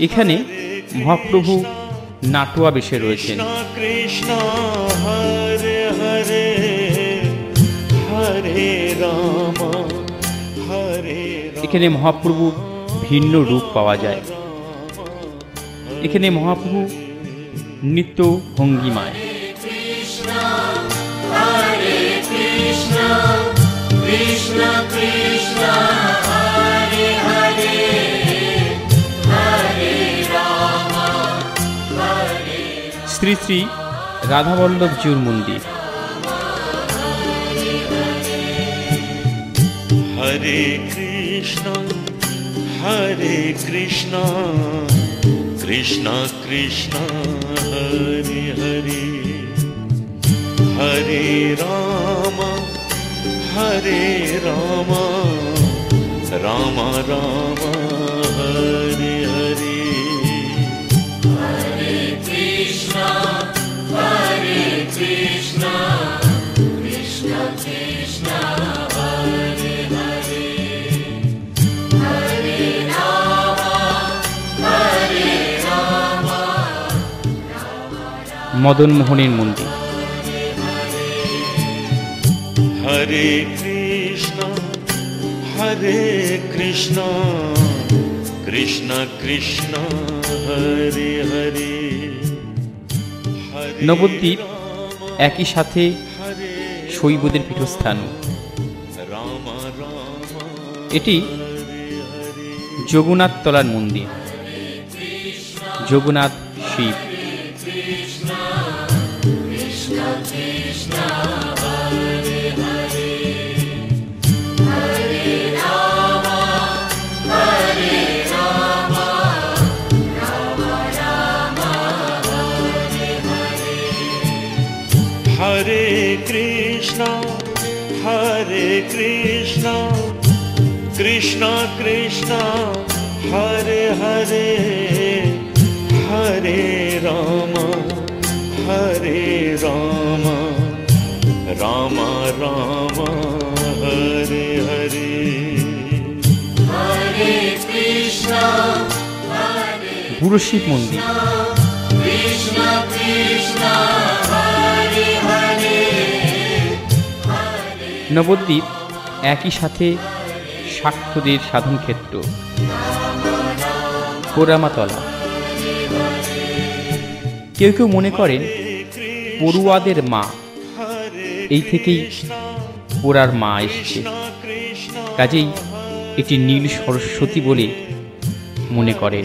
এখানে মহাপ্রভু নাটুয়া বেশে রয়েছেন। কৃষ্ণ হরে হরে হরে রাম হরে রাম। এখানে মহাপ্রভু ভিন্ন রূপ পাওয়া যায়। এখানে মহাপ্রভু নৃত্য ভঙ্গিমায়। কৃষ্ণ হরে কৃষ্ণ কৃষ্ণ কৃষ্ণ হরে হরে হরে রাম হরে। শ্রী শ্রী রাধাবল্লভজিউর মন্দির। হরে কৃষ্ণ কৃষ্ণ কৃষ্ণ হরে হরে হরে রাম রাম রাম হরে হরে। হরে কৃষ্ণ কৃষ্ণ কৃষ্ণ হরে হরে হরে রাম মদন মোহনের মন্দির। হরে কৃষ্ণ কৃষ্ণ কৃষ্ণ হরে হরে। নবদ্বীপ একই সাথে শৈবদের পীঠস্থান। এটি যোগনাথ তলার মন্দির। যোগনাথ শিব। হরে কৃষ্ণ কৃষ্ণ কৃষ্ণ হরে হরে হরে রাম রাম রাম হরে হরে। হরে কৃষ্ণ বুড়ো শিব মন্দির। কৃষ্ণ কৃষ্ণ হরে হরে। নবদ্বীপ একই সাথে শাক্তদের সাধন ক্ষেত্র। পোড়ামাতলা। কেউ কেউ মনে করেন পড়ুয়াদের মা, এই থেকেই পোড়ার মা এসেছে, কাজেই এটি নীল সরস্বতী বলে মনে করেন।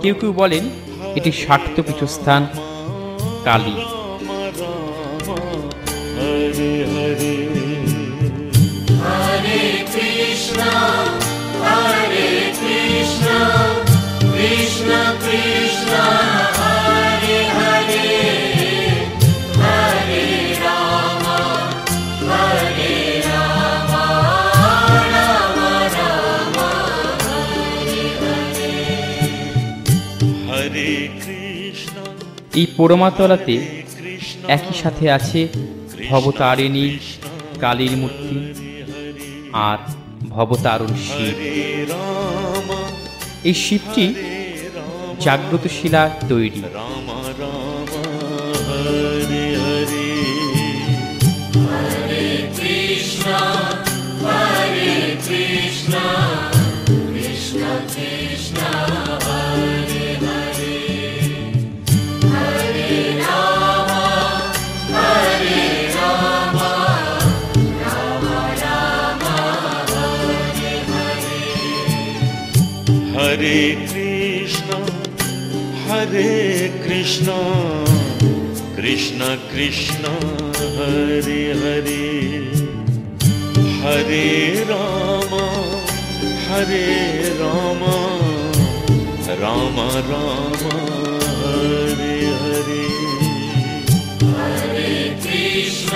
কেউ কেউ বলেন এটি শাক্ত পীঠস্থান কালী। হরে হরে হরে কৃষ্ণ কৃষ্ণ কৃষ্ণ হরে হরে হরে রাম রাম রাম হরে হরে। হরে কৃষ্ণ এই পোড়ামাতলাতে একই সাথে আছে ভবতারিণী কালীর মূর্তি আর ভবতারণ শিব। রাম এই শিবটি জাগ্রত শিলা তৈরি। রাম রাম হরে হরে। হরে কৃষ্ণ কৃষ্ণ কৃষ্ণ হরে হরে হরে রাম রাম রাম হরে হরে। হরে কৃষ্ণ কৃষ্ণ কৃষ্ণ হরে হরে হরে রাম রাম রাম হরে হরে। হরে কৃষ্ণ